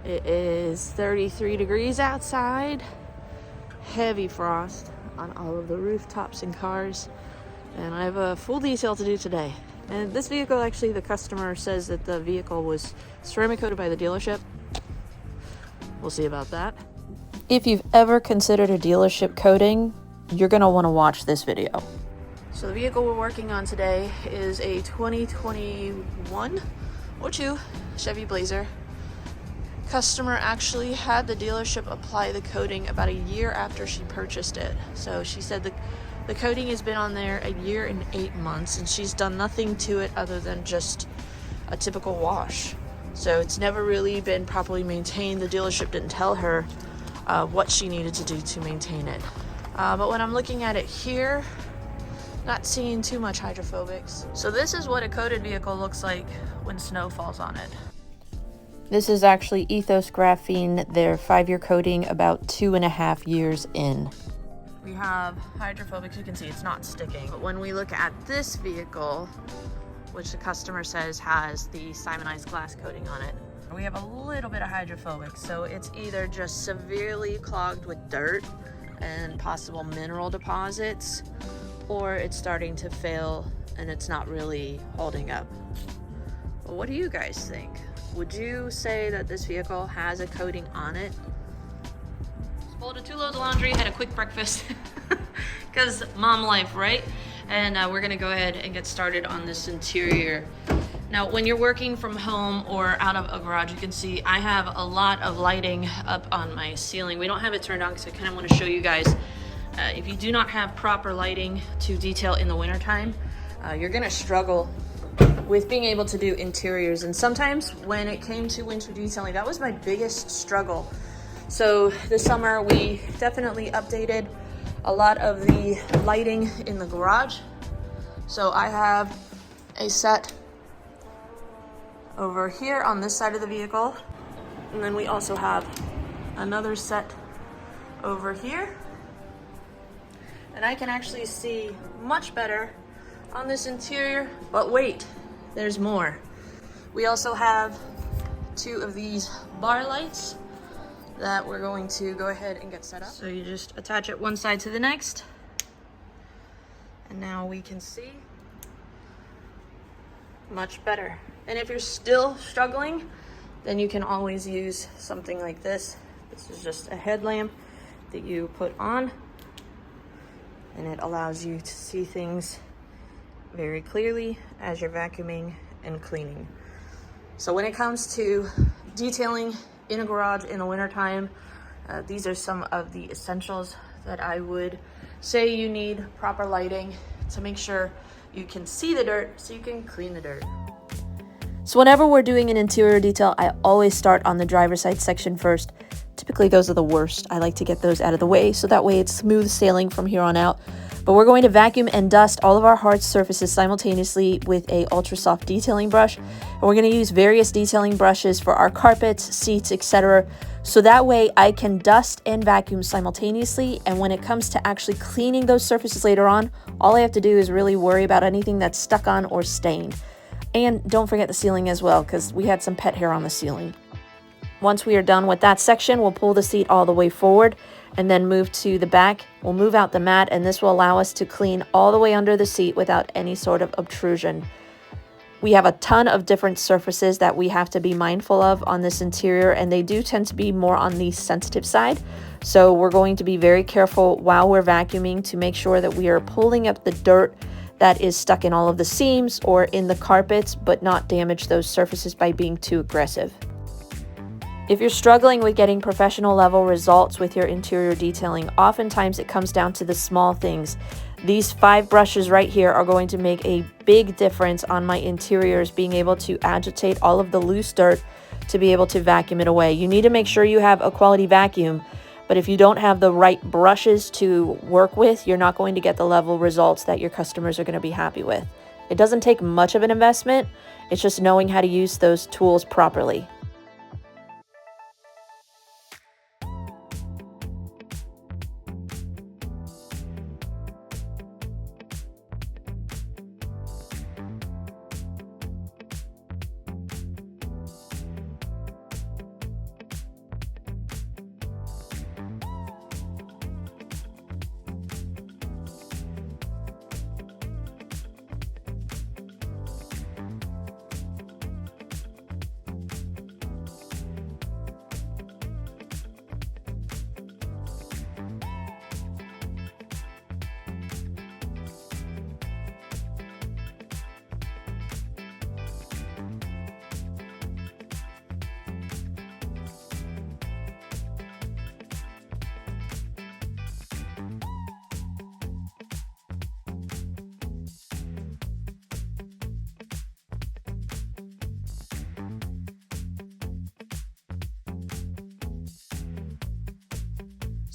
It is 33 degrees outside, heavy frost on all of the rooftops and cars, and I have a full detail to do today. And this vehicle, actually, the customer says that the vehicle was ceramic coated by the dealership. We'll see about that. If you've ever considered a dealership coating, you're going to want to watch this video. So the vehicle we're working on today is a 2021 or 2 Chevy Blazer. Customer actually had the dealership apply the coating about a year after she purchased it. So she said the coating has been on there a year and 8 months, and she's done nothing to it other than just a typical wash. So it's never really been properly maintained. The dealership didn't tell her what she needed to do to maintain it. But when I'm looking at it here, not seeing too much hydrophobics. So this is what a coated vehicle looks like when snow falls on it. This is actually Ethos Graphene, their 5-year coating, about 2.5 years in. We have hydrophobics, you can see it's not sticking. But when we look at this vehicle, which the customer says has the Simonized glass coating on it, we have a little bit of hydrophobic. So it's either just severely clogged with dirt and possible mineral deposits, or it's starting to fail and it's not really holding up. Well, what do you guys think? Would you say that this vehicle has a coating on it? Just folded 2 loads of laundry, had a quick breakfast, because mom life, right? And we're gonna go ahead and get started on this interior. Now, when you're working from home or out of a garage, you can see I have a lot of lighting up on my ceiling. We don't have it turned on because I kind of want to show you guys, if you do not have proper lighting to detail in the wintertime, you're gonna struggle with being able to do interiors. And sometimes when it came to winter detailing, that was my biggest struggle. So this summer we definitely updated a lot of the lighting in the garage. So I have a set over here on this side of the vehicle, and then we also have another set over here, and I can actually see much better on this interior. But wait, there's more. We also have 2 of these bar lights that we're going to go ahead and get set up. So you just attach it one side to the next, and now we can see much better. And if you're still struggling, then you can always use something like this. This is just a headlamp that you put on, and it allows you to see things very clearly as you're vacuuming and cleaning. So when it comes to detailing in a garage in the wintertime, these are some of the essentials that I would say you need: proper lighting to make sure you can see the dirt so you can clean the dirt. So whenever we're doing an interior detail, I always start on the driver's side section first. Typically those are the worst. I like to get those out of the way so that way it's smooth sailing from here on out. But we're going to vacuum and dust all of our hard surfaces simultaneously with a ultra soft detailing brush. And we're going to use various detailing brushes for our carpets, seats, etc. So that way I can dust and vacuum simultaneously. And when it comes to actually cleaning those surfaces later on, all I have to do is really worry about anything that's stuck on or stained. And don't forget the ceiling as well, because we had some pet hair on the ceiling. Once we are done with that section, we'll pull the seat all the way forward and then move to the back. We'll move out the mat, and this will allow us to clean all the way under the seat without any sort of obtrusion. We have a ton of different surfaces that we have to be mindful of on this interior, and they do tend to be more on the sensitive side. So we're going to be very careful while we're vacuuming to make sure that we are pulling up the dirt that is stuck in all of the seams or in the carpets, but not damage those surfaces by being too aggressive. If you're struggling with getting professional level results with your interior detailing, oftentimes it comes down to the small things. These 5 brushes right here are going to make a big difference on my interiors, being able to agitate all of the loose dirt to be able to vacuum it away. You need to make sure you have a quality vacuum, but if you don't have the right brushes to work with, you're not going to get the level results that your customers are going to be happy with. It doesn't take much of an investment. It's just knowing how to use those tools properly.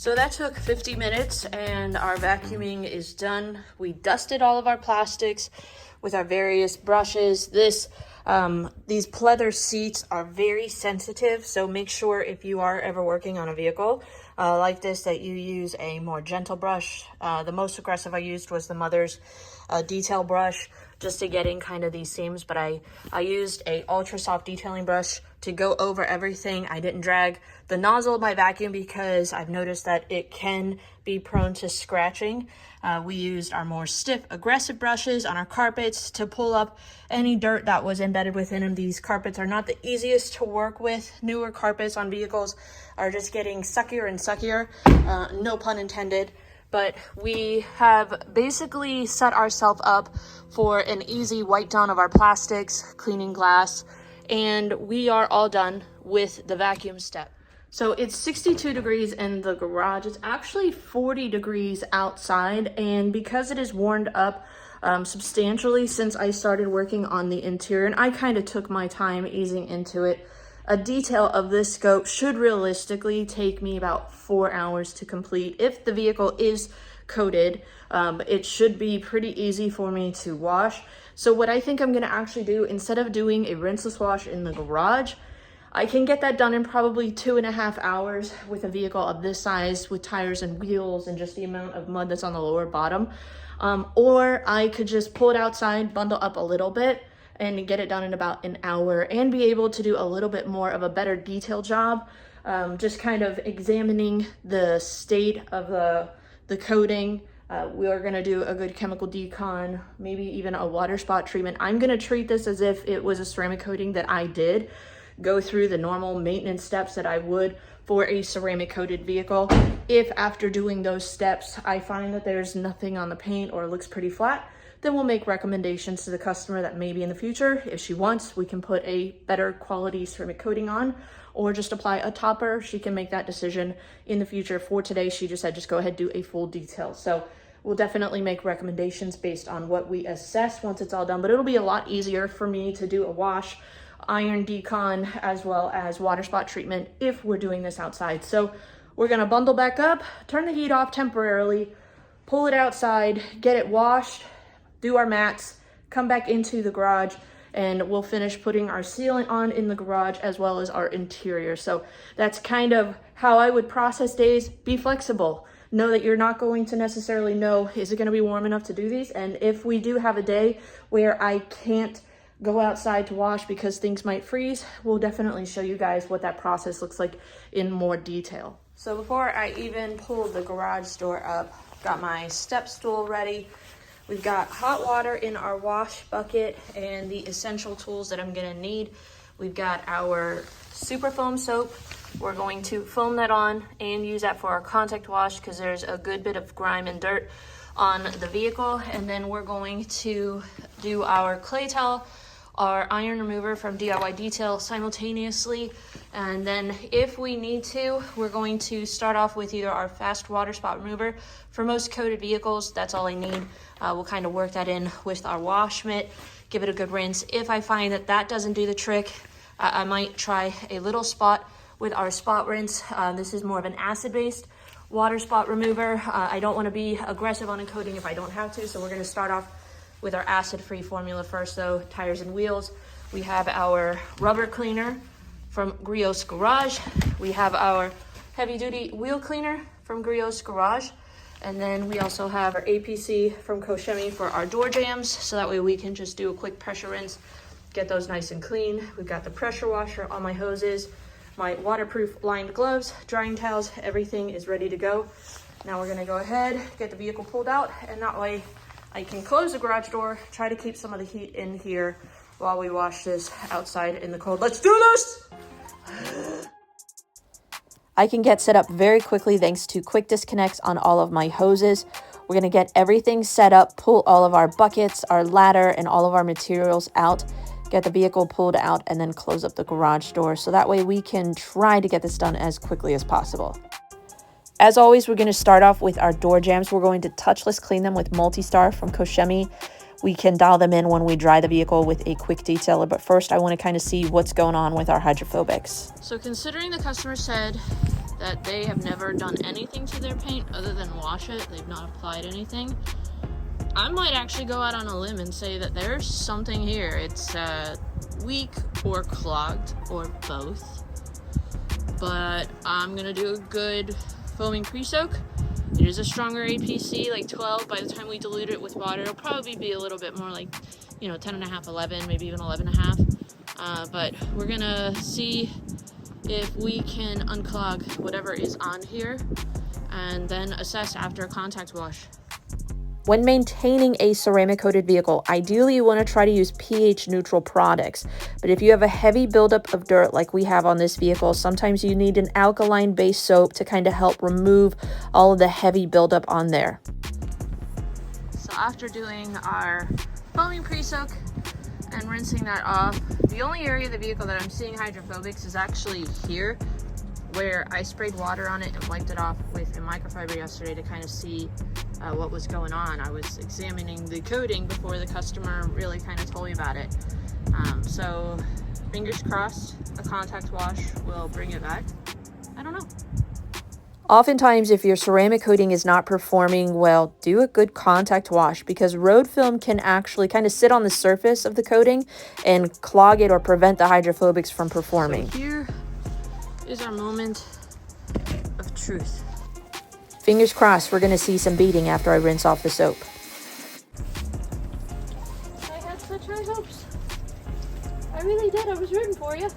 So that took 50 minutes and our vacuuming is done. We dusted all of our plastics with our various brushes. These pleather seats are very sensitive, so make sure if you are ever working on a vehicle like this that you use a more gentle brush. The most aggressive I used was the Mother's detail brush, just to get in kind of these seams, but I used a ultra soft detailing brush to go over everything. I didn't drag the nozzle of my vacuum because I've noticed that it can be prone to scratching. We used our more stiff, aggressive brushes on our carpets to pull up any dirt that was embedded within them. These carpets are not the easiest to work with. Newer carpets on vehicles are just getting suckier and suckier, no pun intended. But we have basically set ourselves up for an easy wipe down of our plastics, cleaning glass, and we are all done with the vacuum step. So it's 62 degrees in the garage. It's actually 40 degrees outside, and because it is warmed up substantially since I started working on the interior, and I kind of took my time easing into it, a detail of this scope should realistically take me about 4 hours to complete. If the vehicle is coated, it should be pretty easy for me to wash. So what I think I'm gonna actually do, instead of doing a rinseless wash in the garage, I can get that done in probably 2.5 hours with a vehicle of this size, with tires and wheels and just the amount of mud that's on the lower bottom. Or I could just pull it outside, bundle up a little bit, and get it done in about an hour and be able to do a little bit more of a better detail job, just kind of examining the state of the coating. We are gonna do a good chemical decon, maybe even a water spot treatment. I'm gonna treat this as if it was a ceramic coating that I did, go through the normal maintenance steps that I would for a ceramic coated vehicle. If after doing those steps, I find that there's nothing on the paint or it looks pretty flat, then we'll make recommendations to the customer that maybe in the future, if she wants, we can put a better quality ceramic coating on or just apply a topper. She can make that decision in the future. For today, she just said, just go ahead, do a full detail. So we'll definitely make recommendations based on what we assess once it's all done, but it'll be a lot easier for me to do a wash, iron decon, as well as water spot treatment if we're doing this outside. So we're gonna bundle back up, turn the heat off temporarily, pull it outside, get it washed, do our mats, come back into the garage, and we'll finish putting our sealant on in the garage as well as our interior. So that's kind of how I would process days. Be flexible. Know that you're not going to necessarily know, is it gonna be warm enough to do these? And if we do have a day where I can't go outside to wash because things might freeze, we'll definitely show you guys what that process looks like in more detail. So before I even pull the garage door up, got my step stool ready. We've got hot water in our wash bucket and the essential tools that I'm gonna need. We've got our super foam soap. We're going to foam that on and use that for our contact wash because there's a good bit of grime and dirt on the vehicle. And then we're going to do our clay towel, our iron remover from DIY Detail simultaneously. And then if we need to, we're going to start off with either our fast water spot remover. For most coated vehicles, that's all I need. We'll kind of work that in with our wash mitt, give it a good rinse. If I find that that doesn't do the trick, I might try a little spot with our spot rinse. This is more of an acid-based water spot remover. I don't want to be aggressive on a coating if I don't have to, so we're going to start off with our acid-free formula first, though. Tires and wheels. We have our rubber cleaner from Griot's Garage. We have our heavy-duty wheel cleaner from Griot's Garage. And then we also have our APC from Koshemi for our door jams, so that way we can just do a quick pressure rinse, get those nice and clean. We've got the pressure washer on my hoses, my waterproof lined gloves, drying towels, everything is ready to go. Now we're gonna go ahead, get the vehicle pulled out, and that way I can close the garage door, try to keep some of the heat in here while we wash this outside in the cold. Let's do this! I can get set up very quickly thanks to quick disconnects on all of my hoses. We're gonna get everything set up, pull all of our buckets, our ladder, and all of our materials out, get the vehicle pulled out, and then close up the garage door. So that way we can try to get this done as quickly as possible. As always, we're gonna start off with our door jams. We're going to touchless clean them with Multi-Star from Koshemi. We can dial them in when we dry the vehicle with a quick detailer, but first I want to kind of see what's going on with our hydrophobics. So considering the customer said that they have never done anything to their paint other than wash it. They've not applied anything. I might actually go out on a limb and say that there's something here. It's weak or clogged or both. But I'm gonna do a good foaming pre-soak. It is a stronger APC, like 12. By the time we dilute it with water, it'll probably be a little bit more like, 10.5, 11, maybe even 11.5. But we're gonna see if we can unclog whatever is on here and then assess after a contact wash. When maintaining a ceramic coated vehicle, ideally you want to try to use pH neutral products. But if you have a heavy buildup of dirt like we have on this vehicle, sometimes you need an alkaline based soap to kind of help remove all of the heavy buildup on there. So after doing our foaming pre-soak and rinsing that off, the only area of the vehicle that I'm seeing hydrophobics is actually here, where I sprayed water on it and wiped it off with a microfiber yesterday to kind of see what was going on. I was examining the coating before the customer really kind of told me about it. So fingers crossed a contact wash will bring it back. I don't know. Oftentimes, if your ceramic coating is not performing well, do a good contact wash, because road film can actually kind of sit on the surface of the coating and clog it or prevent the hydrophobics from performing. So here is our moment of truth. Fingers crossed we're going to see some beating after I rinse off the soap. I had such high hopes. I really did. I was rooting for you.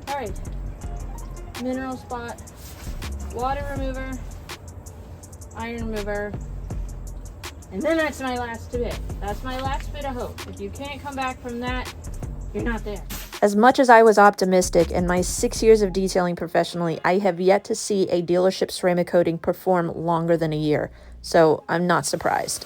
All right. Mineral spot, water remover, iron remover, and then that's my last bit. That's my last bit of hope. If you can't come back from that, you're not there. As much as I was optimistic in my 6 years of detailing professionally, I have yet to see a dealership ceramic coating perform longer than a year. So I'm not surprised.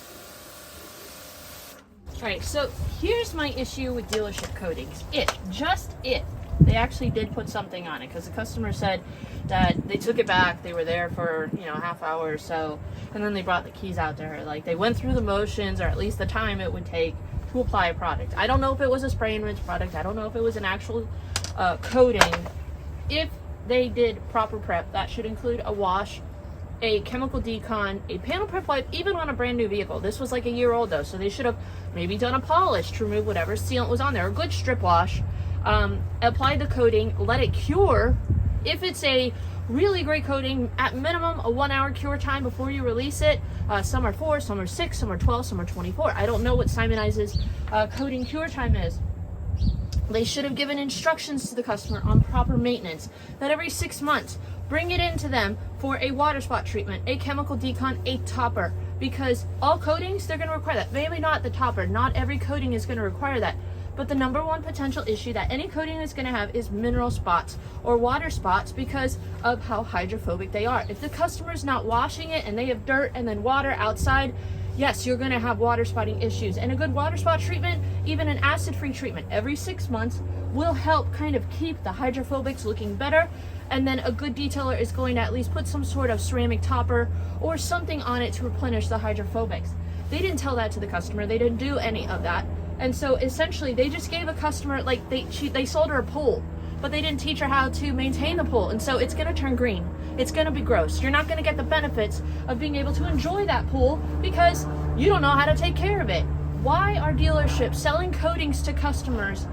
All right, so here's my issue with dealership coatings. Just if they actually did put something on it, because the customer said that they took it back, they were there for a half hour or so, and then they brought the keys out to her. Like, they went through the motions, or at least the time it would take to apply a product. I don't know if it was a spray and rinse product. I don't know if it was an actual coating. If they did proper prep, that should include a wash, a chemical decon, a panel prep wipe, even on a brand new vehicle. This was like a year old though, so they should have maybe done a polish to remove whatever sealant was on there, a good strip wash. Apply the coating, let it cure. If it's a really great coating, at minimum a 1 hour cure time before you release it. Some are 4, some are 6, some are 12, some are 24. I don't know what Simonize's coating cure time is. They should have given instructions to the customer on proper maintenance, that every 6 months bring it into them for a water spot treatment, a chemical decon, a topper, because all coatings, they're going to require that. Maybe not the topper, not every coating is going to require that. But the number one potential issue that any coating is going to have is mineral spots or water spots, because of how hydrophobic they are. If the customer's not washing it and they have dirt and then water outside, yes, you're going to have water spotting issues. And a good water spot treatment, even an acid-free treatment every 6 months, will help kind of keep the hydrophobics looking better. And then a good detailer is going to at least put some sort of ceramic topper or something on it to replenish the hydrophobics. They didn't tell that to the customer. They didn't do any of that. And so essentially they just gave a customer, like they sold her a pool, but they didn't teach her how to maintain the pool. And so it's going to turn green. It's going to be gross. You're not going to get the benefits of being able to enjoy that pool because you don't know how to take care of it. Why are dealerships selling coatings to customers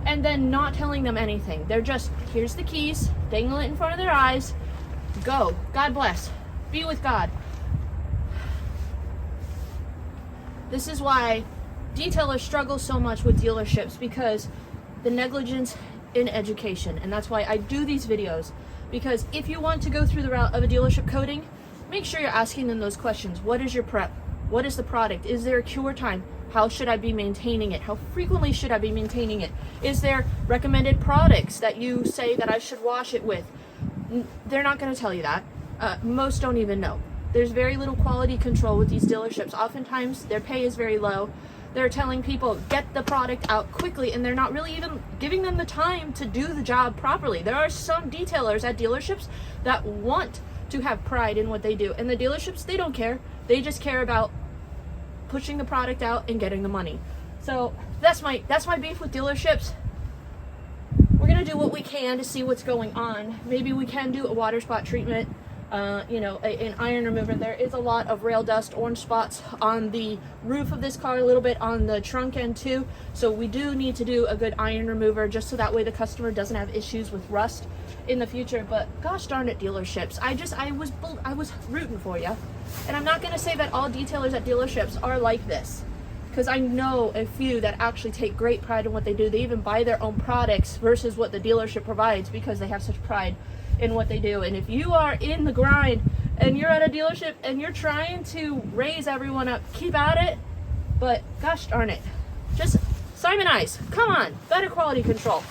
and then not telling them anything? They're just, here's the keys, dangle it in front of their eyes, go. God bless. Be with God. This is why detailers struggle so much with dealerships, because the negligence in education. And that's why I do these videos, because if you want to go through the route of a dealership coating, make sure you're asking them those questions. What is your prep? What is the product? Is there a cure time? How should I be maintaining it? How frequently should I be maintaining it? Is there recommended products that you say that I should wash it with? They're not going to tell you that. Most don't even know. There's very little quality control with these dealerships. Oftentimes their pay is very low. They're telling people, get the product out quickly, and they're not really even giving them the time to do the job properly. There are some detailers at dealerships that want to have pride in what they do, and the dealerships, they don't care. They just care about pushing the product out and getting the money. So that's my beef with dealerships. We're gonna do what we can to see what's going on. Maybe we can do a water spot treatment, you know, an iron remover. There is a lot of rail dust, orange spots on the roof of this car, a little bit on the trunk end too. So we do need to do a good iron remover, just so that way the customer doesn't have issues with rust in the future. But gosh darn it, dealerships, I was rooting for you. And I'm not gonna say that all detailers at dealerships are like this, because I know a few that actually take great pride in what they do. They even buy their own products versus what the dealership provides, because they have such pride in what they do. And if you are in the grind and you're at a dealership and you're trying to raise everyone up, keep at it. But gosh darn it, just Simonize. Come on, better quality control.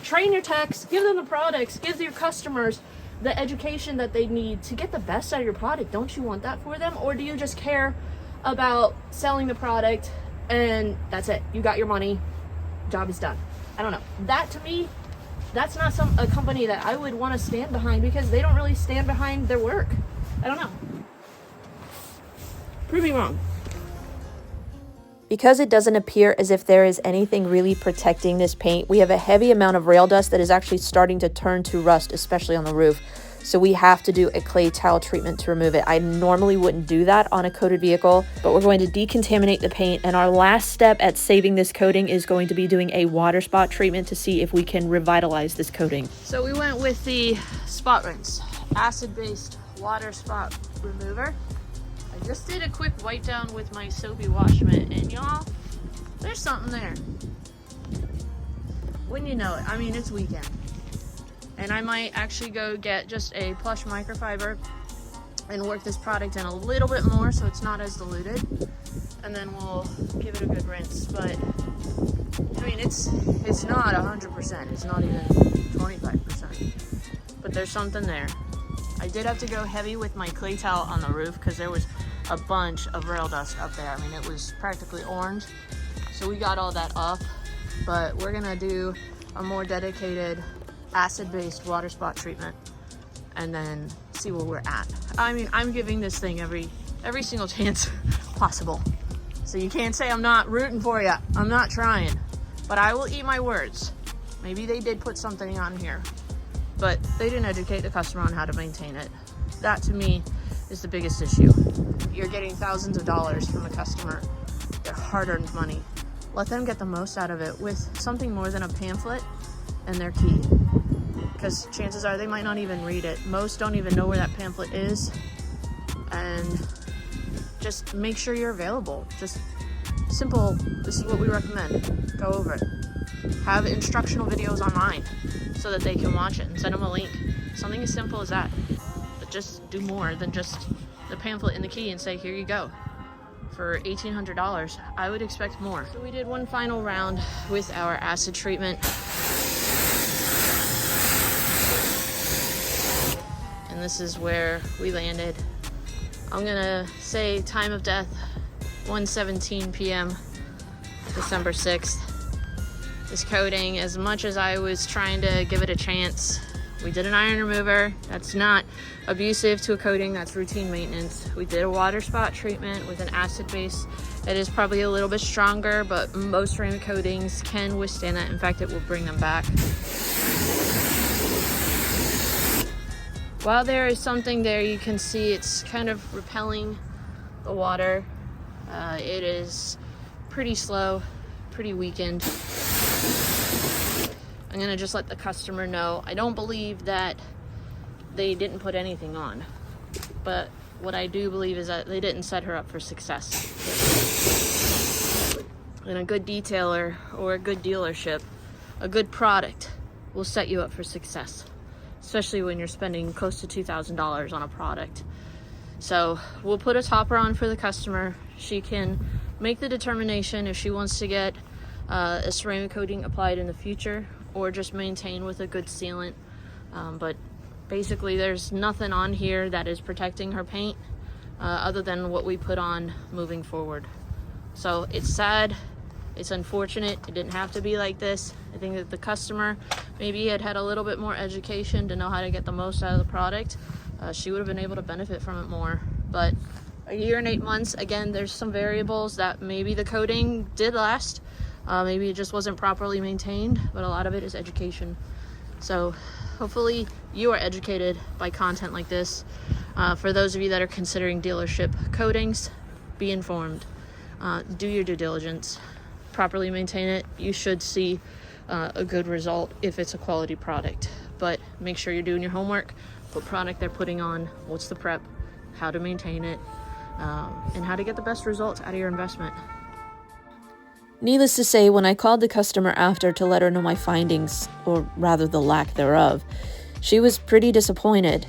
Train your techs, give them the products, give your customers the education that they need to get the best out of your product. Don't you want that for them? Or do you just care about selling the product and that's it? You got your money, job is done. I don't know. That to me, that's not a company that I would want to stand behind, because they don't really stand behind their work. I don't know. Prove me wrong. Because it doesn't appear as if there is anything really protecting this paint, we have a heavy amount of rail dust that is actually starting to turn to rust, especially on the roof. So we have to do a clay towel treatment to remove it. I normally wouldn't do that on a coated vehicle, but we're going to decontaminate the paint. And our last step at saving this coating is going to be doing a water spot treatment to see if we can revitalize this coating. So we went with the spot rinse, acid-based water spot remover. I just did a quick wipe down with my soapy wash mitt, and y'all, there's something there. When you know it, I mean, it's weekend. And I might actually go get just a plush microfiber and work this product in a little bit more so it's not as diluted. And then we'll give it a good rinse. But, I mean, it's not 100%. It's not even 25%. But there's something there. I did have to go heavy with my clay towel on the roof because there was a bunch of rail dust up there. I mean, it was practically orange. So we got all that off. But we're gonna do a more dedicated acid-based water spot treatment and then see where we're at. I mean, I'm giving this thing every single chance possible. So you can't say I'm not rooting for you. I'm not trying. But I will eat my words. Maybe they did put something on here, but they didn't educate the customer on how to maintain it. That to me is the biggest issue. You're getting thousands of dollars from a customer, their hard-earned money. Let them get the most out of it with something more than a pamphlet and their key. Because chances are they might not even read it. Most don't even know where that pamphlet is. And just make sure you're available. Just simple, this is what we recommend. Go over it. Have instructional videos online so that they can watch it and send them a link. Something as simple as that. But just do more than just the pamphlet and the key and say, here you go. For $1,800, I would expect more. So we did one final round with our acid treatment. And this is where we landed. I'm gonna say time of death, 1:17 p.m., December 6th. This coating, as much as I was trying to give it a chance, we did an iron remover. That's not abusive to a coating, that's routine maintenance. We did a water spot treatment with an acid base. It is probably a little bit stronger, but most ceramic coatings can withstand that. In fact, it will bring them back. While there is something there, you can see it's kind of repelling the water. It is pretty slow, pretty weakened. I'm gonna just let the customer know. I don't believe that they didn't put anything on, but what I do believe is that they didn't set her up for success. And a good detailer or a good dealership, a good product will set you up for success, especially when you're spending close to $2,000 on a product. So we'll put a topper on for the customer. She can make the determination if she wants to get a ceramic coating applied in the future or just maintain with a good sealant. But basically there's nothing on here that is protecting her paint other than what we put on moving forward. So it's sad, it's unfortunate, it didn't have to be like this. I think that the customer maybe had a little bit more education to know how to get the most out of the product. She would have been able to benefit from it more. But a year and 8 months, again, there's some variables that maybe the coating did last Maybe it just wasn't properly maintained, but a lot of it is education. So hopefully you are educated by content like this. For those of you that are considering dealership coatings, be informed. Do your due diligence. Properly maintain it. You should see a good result if it's a quality product. But make sure you're doing your homework. What product they're putting on, what's the prep, how to maintain it, and how to get the best results out of your investment. Needless to say, when I called the customer after to let her know my findings, or rather the lack thereof, she was pretty disappointed.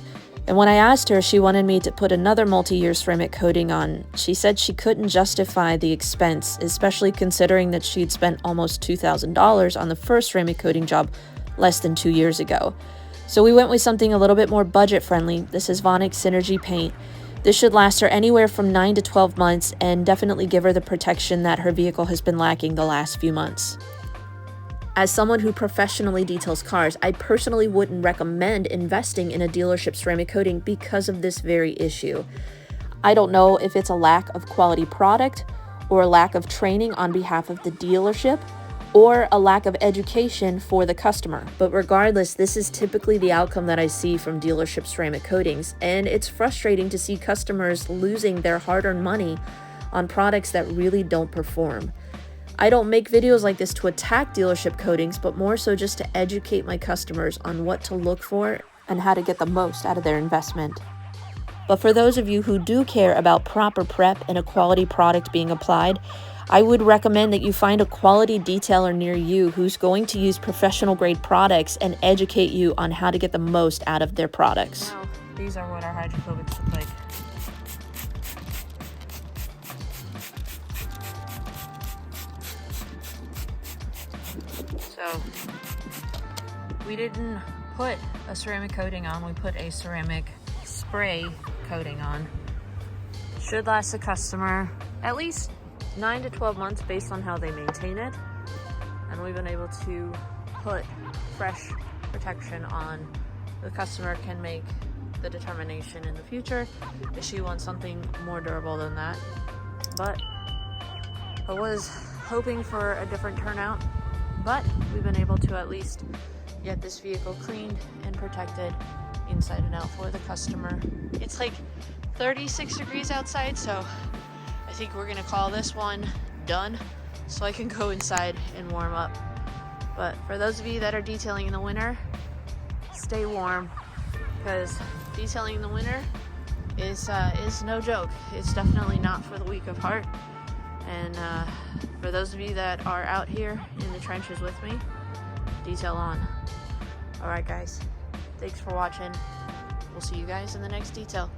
And when I asked her, she wanted me to put another multi-year ceramic coating on. She said she couldn't justify the expense, especially considering that she'd spent almost $2,000 on the first ceramic coating job less than 2 years ago. So we went with something a little bit more budget-friendly. This is Vonik Synergy paint. This should last her anywhere from 9 to 12 months and definitely give her the protection that her vehicle has been lacking the last few months. As someone who professionally details cars, I personally wouldn't recommend investing in a dealership ceramic coating because of this very issue. I don't know if it's a lack of quality product or a lack of training on behalf of the dealership or a lack of education for the customer. But regardless, this is typically the outcome that I see from dealership ceramic coatings, and it's frustrating to see customers losing their hard-earned money on products that really don't perform. I don't make videos like this to attack dealership coatings, but more so just to educate my customers on what to look for and how to get the most out of their investment. But for those of you who do care about proper prep and a quality product being applied, I would recommend that you find a quality detailer near you who's going to use professional grade products and educate you on how to get the most out of their products. Now, these are what our hydrophobics look like. So we didn't put a ceramic coating on, we put a ceramic spray coating on. Should last the customer at least 9 to 12 months based on how they maintain it. And we've been able to put fresh protection on. The customer can make the determination in the future if she wants something more durable than that. But I was hoping for a different turnout. But we've been able to at least get this vehicle cleaned and protected inside and out for the customer. It's like 36 degrees outside, so I think we're gonna call this one done so I can go inside and warm up. But for those of you that are detailing in the winter, stay warm, because detailing in the winter is no joke. It's definitely not for the weak of heart. And for those of you that are out here in the trenches with me, detail on. All right, guys. Thanks for watching. We'll see you guys in the next detail.